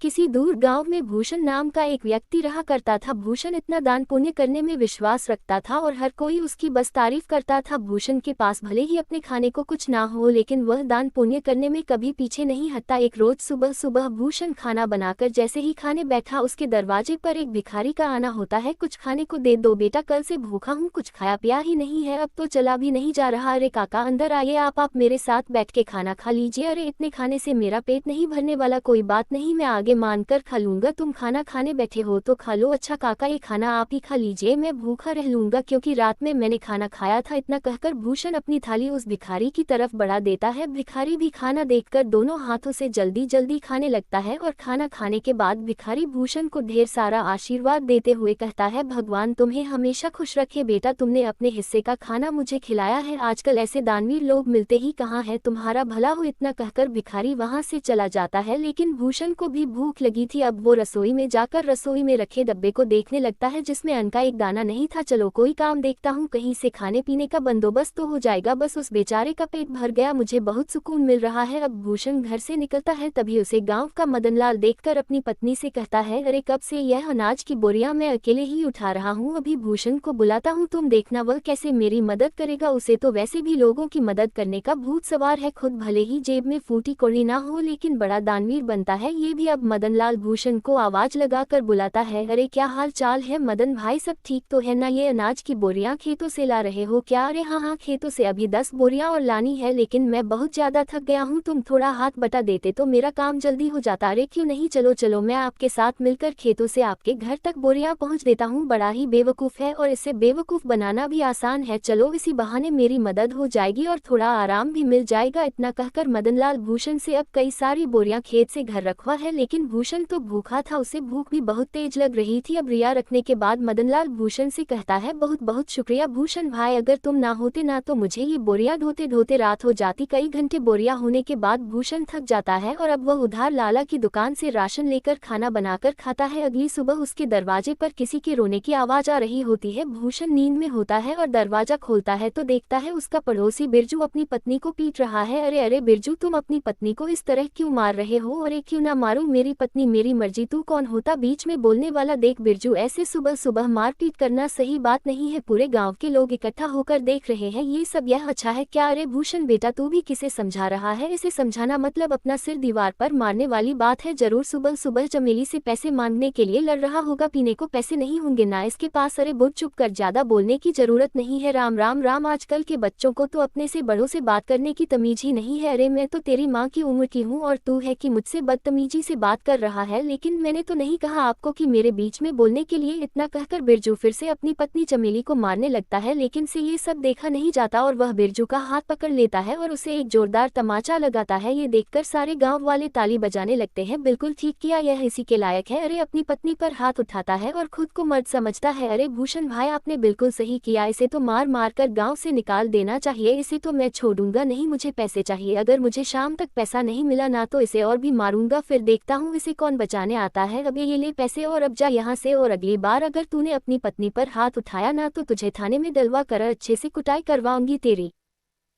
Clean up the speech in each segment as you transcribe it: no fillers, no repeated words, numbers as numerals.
किसी दूर गांव में भूषण नाम का एक व्यक्ति रहा करता था। भूषण इतना दान पुण्य करने में विश्वास रखता था और हर कोई उसकी बस तारीफ करता था। भूषण के पास भले ही अपने खाने को कुछ ना हो, लेकिन वह दान पुण्य करने में कभी पीछे नहीं हटता। एक रोज सुबह सुबह भूषण खाना बनाकर जैसे ही खाने बैठा, उसके दरवाजे पर एक भिखारी का आना होता है। कुछ खाने को दे दो बेटा, कल से भूखा हूँ, कुछ खाया पिया ही नहीं है, अब तो चला भी नहीं जा रहा। अरे काका अंदर आइए, आप मेरे साथ बैठ के खाना खा लीजिए। अरे इतने खाने से मेरा पेट नहीं भरने वाला, कोई बात नहीं, मैं आगे मानकर खा लूंगा, तुम खाना खाने बैठे हो तो खा लो। अच्छा काका ये खाना आप ही खा लीजिए, मैं भूखा रह लूंगा क्योंकि रात में मैंने खाना खाया था। इतना कहकर भूषण अपनी थाली उस भिखारी की तरफ बढ़ा देता है। भिखारी भी खाना देखकर दोनों हाथों से जल्दी जल्दी खाने लगता है और खाना खाने के बाद भिखारी भूषण को ढेर सारा आशीर्वाद देते हुए कहता है, भगवान तुम्हें हमेशा खुश रखे बेटा, तुमने अपने हिस्से का खाना मुझे खिलाया है, आजकल ऐसे दानवीर लोग मिलते ही कहाँ है, तुम्हारा भला हो। इतना कहकर भिखारी वहां से चला जाता है। लेकिन भूषण को भी भूख लगी थी। अब वो रसोई में जाकर रसोई में रखे डब्बे को देखने लगता है जिसमें अन्न का एक दाना नहीं था। चलो कोई काम देखता हूँ, कहीं से खाने पीने का बंदोबस्त तो हो जाएगा। बस उस बेचारे का पेट भर गया, मुझे बहुत सुकून मिल रहा है। अब भूषण घर से निकलता है, तभी उसे गांव का मदनलाल देखकर अपनी पत्नी से कहता है, अरे कब से यह अनाज की बोरियां मैं अकेले ही उठा रहा हूँ, अभी भूषण को बुलाता हूँ, तुम देखना वह कैसे मेरी मदद करेगा। उसे तो वैसे भी लोगों की मदद करने का भूत सवार है, खुद भले ही जेब में फूटी कौड़ी ना हो लेकिन बड़ा दानवीर बनता है ये भी। अब मदनलाल भूषण को आवाज लगाकर बुलाता है, अरे क्या हाल चाल है मदन भाई, सब ठीक तो है ना, ये अनाज की बोरियां खेतों से ला रहे हो क्या? अरे हाँ हाँ खेतों से, अभी 10 बोरियां और लानी है, लेकिन मैं बहुत ज्यादा थक गया हूँ, तुम थोड़ा हाथ बटा देते तो मेरा काम जल्दी हो जाता। अरे क्यों नहीं, चलो चलो मैं आपके साथ मिलकर खेतों से आपके घर तक बोरियां पहुँच देता हूँ। बड़ा ही बेवकूफ है और इसे बेवकूफ बनाना भी आसान है, चलो इसी बहाने मेरी मदद हो जाएगी और थोड़ा आराम भी मिल जाएगा। इतना कहकर मदनलाल भूषण से अब कई सारी बोरियां खेत से घर रखवा है, लेकिन भूषण तो भूखा था, उसे भूख भी बहुत तेज लग रही थी। अब रिया रखने के बाद मदनलाल भूषण से कहता है, बहुत बहुत शुक्रिया भूषण भाई, अगर तुम ना होते ना तो मुझे ये बोरियां ढोते ढोते रात हो जाती। कई घंटे बोरियां होने के बाद भूषण थक जाता है और अब वह उधार लाला की दुकान से राशन लेकर खाना बनाकर खाता है। अगली सुबह उसके दरवाजे पर किसी के रोने की आवाज आ रही होती है। भूषण नींद में होता है और दरवाजा खोलता है तो देखता है उसका पड़ोसी बिरजू अपनी पत्नी को पीट रहा है। अरे अरे बिरजू, तुम अपनी पत्नी को इस तरह क्यों मार रहे हो? अरे क्यों ना मारूं, मेरी पत्नी मेरी मर्जी, तू कौन होता बीच में बोलने वाला? देख बिरजू, ऐसे सुबह सुबह मारपीट करना सही बात नहीं है, पूरे गांव के लोग इकट्ठा होकर देख रहे हैं ये सब, यह अच्छा है क्या? अरे भूषण बेटा, तू भी किसे समझा रहा है? इसे समझाना मतलब अपना सिर दीवार पर मारने वाली बात है। जरूर सुबह सुबह चमेली से पैसे मांगने के लिए लड़ रहा होगा, पीने को पैसे नहीं होंगे ना इसके पास? अरे बुढ़ चुप कर, ज्यादा बोलने की जरूरत नहीं है। राम राम राम, आजकल के बच्चों को तो अपने से बड़ों से बात करने की तमीज ही नहीं है। अरे मैं तो तेरी माँ की उम्र की हूँ और तू है कि मुझसे बदतमीजी से बात कर रहा है, लेकिन मैंने तो नहीं कहा आपको कि मेरे बीच में बोलने के लिए। इतना कहकर बिरजू फिर से अपनी पत्नी चमेली को मारने लगता है, लेकिन से ये सब देखा नहीं जाता और वह बिरजू का हाथ पकड़ लेता है और उसे एक जोरदार तमाचा लगाता है। ये देखकर सारे गांव वाले ताली बजाने लगते हैं, बिल्कुल ठीक किया, यह इसी के लायक है। अरे अपनी पत्नी पर हाथ उठाता है और खुद को मर्द समझता है। अरे भूषण भाई, आपने बिल्कुल सही किया, इसे तो मार मार कर गाँव से निकाल देना चाहिए, इसे तो मैं छोड़ूंगा नहीं, मुझे पैसे चाहिए, अगर मुझे शाम तक पैसा नहीं मिला ना तो इसे और भी मारूंगा, फिर देखता हूँ इसे कौन बचाने आता है। अब ये ले पैसे और अब जा यहाँ से, और अगली बार अगर तूने अपनी पत्नी पर हाथ उठाया ना तो तुझे थाने में डलवा कर अच्छे से कुटाई करवाऊंगी तेरी,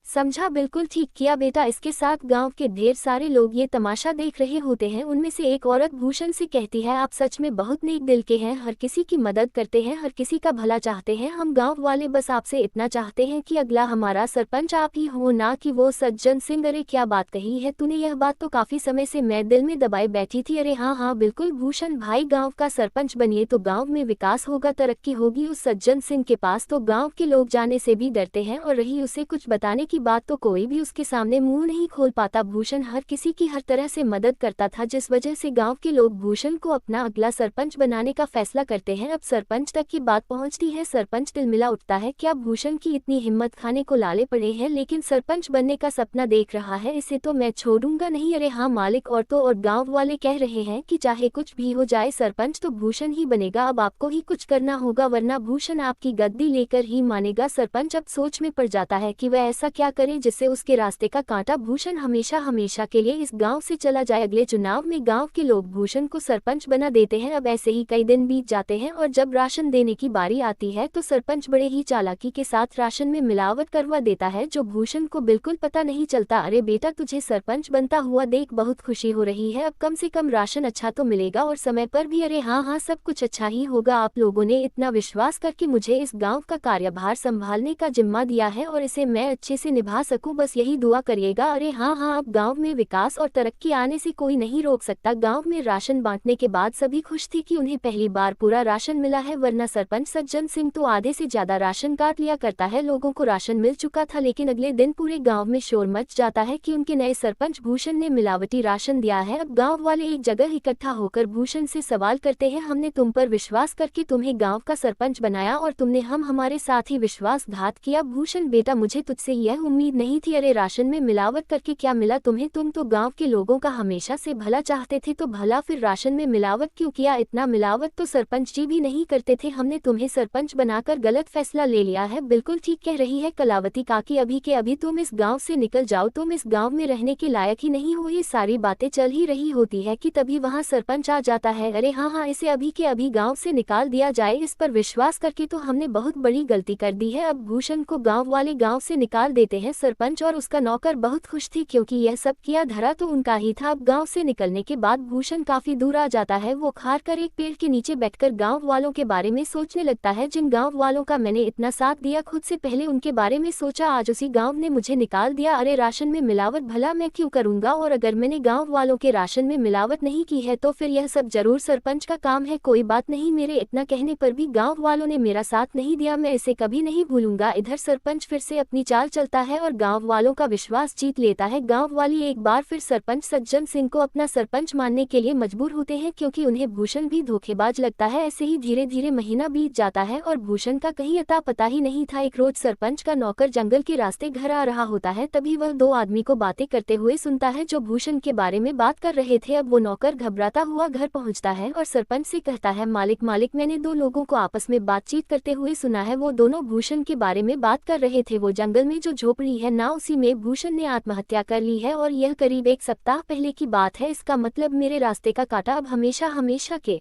समझा? बिल्कुल ठीक किया बेटा। इसके साथ गांव के ढेर सारे लोग ये तमाशा देख रहे होते हैं। उनमें से एक औरत भूषण से कहती है, आप सच में बहुत नेक दिल के हैं, हर किसी की मदद करते हैं, हर किसी का भला चाहते हैं, हम गांव वाले बस आपसे इतना चाहते हैं कि अगला हमारा सरपंच आप ही हो, ना कि वो सज्जन सिंह। अरे क्या बात कही है तूने, यह बात तो काफी समय से मैं दिल में दबाए बैठी थी। अरे हाँ हाँ बिल्कुल भूषण भाई, गाँव का सरपंच बनिए तो गाँव में विकास होगा, तरक्की होगी। उस सज्जन सिंह के पास तो गाँव के लोग जाने से भी डरते हैं, और रही उसे कुछ बताने की बात तो कोई भी उसके सामने मुंह नहीं खोल पाता। भूषण हर किसी की हर तरह से मदद करता था, जिस वजह से गांव के लोग भूषण को अपना अगला सरपंच बनाने का फैसला करते हैं। अब सरपंच तक की बात पहुंचती है, सरपंच तिलमिला उठता है, क्या भूषण की इतनी हिम्मत, खाने को लाले पड़े हैं लेकिन सरपंच बनने का सपना देख रहा है, इसे तो मैं छोड़ूंगा नहीं। अरे हाँ मालिक, औरतों और गाँव वाले कह रहे हैं कि चाहे कुछ भी हो जाए सरपंच तो भूषण ही बनेगा, अब आपको ही कुछ करना होगा वरना भूषण आपकी गद्दी लेकर ही मानेगा। सरपंच अब सोच में पड़ जाता है कि वह ऐसा क्या करे जिससे उसके रास्ते का कांटा भूषण हमेशा हमेशा के लिए इस गांव से चला जाए। अगले चुनाव में गांव के लोग भूषण को सरपंच बना देते हैं। अब ऐसे ही कई दिन बीत जाते हैं और जब राशन देने की बारी आती है तो सरपंच बड़े ही चालाकी के साथ राशन में मिलावट करवा देता है, जो भूषण को बिल्कुल पता नहीं चलता। अरे बेटा, तुझे सरपंच बनता हुआ देख बहुत खुशी हो रही है, अब कम से कम राशन अच्छा तो मिलेगा और समय पर भी। अरे हाँ हाँ, सब कुछ अच्छा ही होगा। आप लोगों ने इतना विश्वास करके मुझे इस गांव का कार्यभार संभालने का जिम्मा दिया है और इसे मैं अच्छे से निभा सकूं, बस यही दुआ करिएगा। अरे हाँ हाँ, अब गांव में विकास और तरक्की आने से कोई नहीं रोक सकता। गांव में राशन बांटने के बाद सभी खुश थे कि उन्हें पहली बार पूरा राशन मिला है, वरना सरपंच सज्जन सिंह तो आधे से ज्यादा राशन काट लिया करता है। लोगों को राशन मिल चुका था, लेकिन अगले दिन पूरे गाँव में शोर मच जाता है कि उनके नए सरपंच भूषण ने मिलावटी राशन दिया है। अब गाँव वाले एक जगह इकट्ठा होकर भूषण से सवाल करते हैं, हमने तुम पर विश्वास करके तुम्हें गाँव का सरपंच बनाया और तुमने हमारे साथ ही विश्वासघात किया। भूषण बेटा, मुझे तुझसे यह उम्मीद नहीं थी। अरे राशन में मिलावट करके क्या मिला तुम्हें? तुम तो गांव के लोगों का हमेशा से भला चाहते थे, तो भला फिर राशन में मिलावट क्यों किया? इतना मिलावट तो सरपंच जी भी नहीं करते थे। हमने तुम्हें सरपंच बनाकर गलत फैसला ले लिया है। बिल्कुल ठीक कह रही है कलावती काकी, अभी के अभी तुम इस गाँव से निकल जाओ, तुम इस गाँव में रहने के लायक ही नहीं हो। ये सारी बातें चल ही रही होती है कि तभी वहाँ सरपंच आ जाता है। अरे हाँ हाँ, इसे अभी के अभी गाँव से निकाल दिया जाए। इस पर विश्वास करके तो हमने बहुत बड़ी गलती कर दी है। अब भूषण को गांव वाले गांव से निकाल देते हैं। सरपंच और उसका नौकर बहुत खुश थे क्योंकि यह सब किया धरा तो उनका ही था। अब गांव से निकलने के बाद भूषण काफी दूर आ जाता है। वो खार कर एक पेड़ के नीचे बैठकर गांव वालों के बारे में सोचने लगता है, जिन गांव वालों का मैंने इतना साथ दिया, खुद से पहले उनके बारे में सोचा, आज उसी गाँव ने मुझे निकाल दिया। अरे राशन में मिलावट भला मैं क्यों करूंगा, और अगर मैंने गाँव वालों के राशन में मिलावट नहीं की है तो फिर यह सब जरूर सरपंच का काम है। कोई बात नहीं, मेरे इतना कहने पर भी गाँव वालों ने मेरा साथ नहीं दिया, मैं इसे कभी नहीं भूलूंगा। इधर सरपंच फिर से अपनी चाल चलता है और गांव वालों का विश्वास जीत लेता है। गांव वाले एक बार फिर सरपंच सज्जन सिंह को अपना सरपंच मानने के लिए मजबूर होते हैं क्योंकि उन्हें भूषण भी धोखेबाज लगता है। ऐसे ही धीरे धीरे महीना बीत जाता है और भूषण का कहीं अता पता ही नहीं था। एक रोज सरपंच का नौकर जंगल के रास्ते घर आ रहा होता है, तभी वह दो आदमी को बातें करते हुए सुनता है जो भूषण के बारे में बात कर रहे थे। अब वो नौकर घबराता हुआ घर पहुंचता है और सरपंच से कहता है, मालिक मालिक, मैंने दो लोगों को आपस में बातचीत करते हुए सुना है। वो दोनों भूषण के बारे में बात कर रहे थे। वो जंगल में जो झोपड़ी है ना, उसी में भूषण ने आत्महत्या कर ली है और यह करीब एक सप्ताह पहले की बात है। इसका मतलब मेरे रास्ते का कांटा अब हमेशा हमेशा के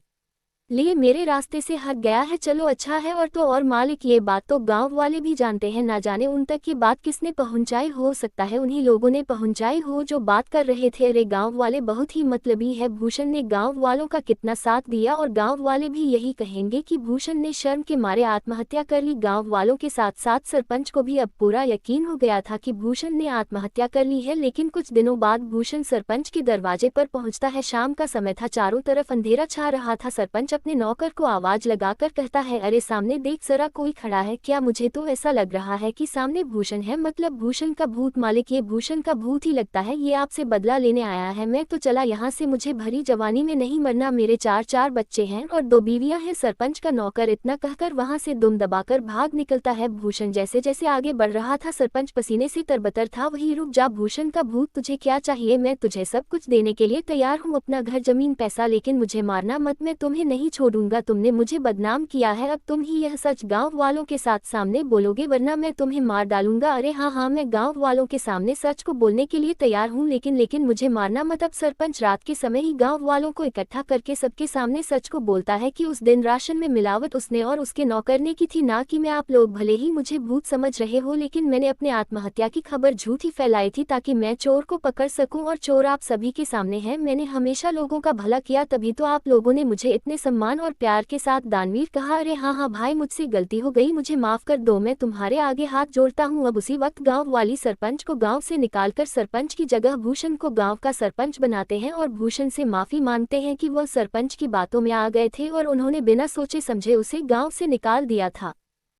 लिए मेरे रास्ते से हट गया है। चलो अच्छा है। और तो और मालिक, ये बात तो गांव वाले भी जानते हैं, ना जाने उन तक ये बात किसने पहुंचाई, हो सकता है उन्हीं लोगों ने पहुंचाई हो जो बात कर रहे थे। अरे गांव वाले बहुत ही मतलबी है, भूषण ने गांव वालों का कितना साथ दिया और गांव वाले भी यही कहेंगे कि भूषण ने शर्म के मारे आत्महत्या कर ली। गाँव वालों के साथ साथ सरपंच को भी अब पूरा यकीन हो गया था कि भूषण ने आत्महत्या कर ली है। लेकिन कुछ दिनों बाद भूषण सरपंच के दरवाजे पर पहुंचता है। शाम का समय था, चारों तरफ अंधेरा छा रहा था। सरपंच अपने नौकर को आवाज लगाकर कहता है, अरे सामने देख जरा, कोई खड़ा है क्या? मुझे तो ऐसा लग रहा है कि सामने भूषण है, मतलब भूषण का भूत। मालिक, ये भूषण का भूत ही लगता है, ये आपसे बदला लेने आया है। मैं तो चला यहाँ से, मुझे भरी जवानी में नहीं मरना। मेरे चार बच्चे हैं और दो बीवियां हैं। सरपंच का नौकर इतना कहकर वहां से दुम दबाकर भाग निकलता है। भूषण जैसे जैसे आगे बढ़ रहा था, सरपंच पसीने से तरबतर था। वही, रुक जा भूषण का भूत, तुझे क्या चाहिए? मैं तुझे सब कुछ देने के लिए तैयार हूँ, अपना घर जमीन पैसा, लेकिन मुझे मारना मत, मैं तुम्हें नहीं छोड़ूंगा। तुमने मुझे बदनाम किया है, अब तुम ही यह सच गांव वालों के साथ सामने बोलोगे, वरना मैं तुम्हें मार डालूंगा। अरे हाँ हाँ, मैं गांव वालों के सामने सच को बोलने के लिए तैयार हूँ, लेकिन मुझे मारना मत। अब सरपंच रात के समय ही गांव वालों को इकट्ठा करके सबके सामने सच को बोलता है कि उस दिन राशन में मिलावट उसने और उसके नौकर ने की थी, ना कि मैं। आप लोग भले ही मुझे भूत समझ रहे हो, लेकिन मैंने अपने आत्महत्या की खबर झूठी फैलाई थी ताकि मैं चोर को पकड़ सकूं, और चोर आप सभी के सामने है। मैंने हमेशा लोगों का भला किया, तभी तो आप लोगों ने मुझे इतने सम्मान और प्यार के साथ दानवीर कहा। अरे हाँ हाँ भाई, मुझसे गलती हो गई, मुझे माफ कर दो, मैं तुम्हारे आगे हाथ जोड़ता हूँ। अब उसी वक्त गांव वाली सरपंच को गांव से निकालकर सरपंच की जगह भूषण को गांव का सरपंच बनाते हैं और भूषण से माफी मांगते हैं कि वह सरपंच की बातों में आ गए थे और उन्होंने बिना सोचे समझे उसे गांव से निकाल दिया था।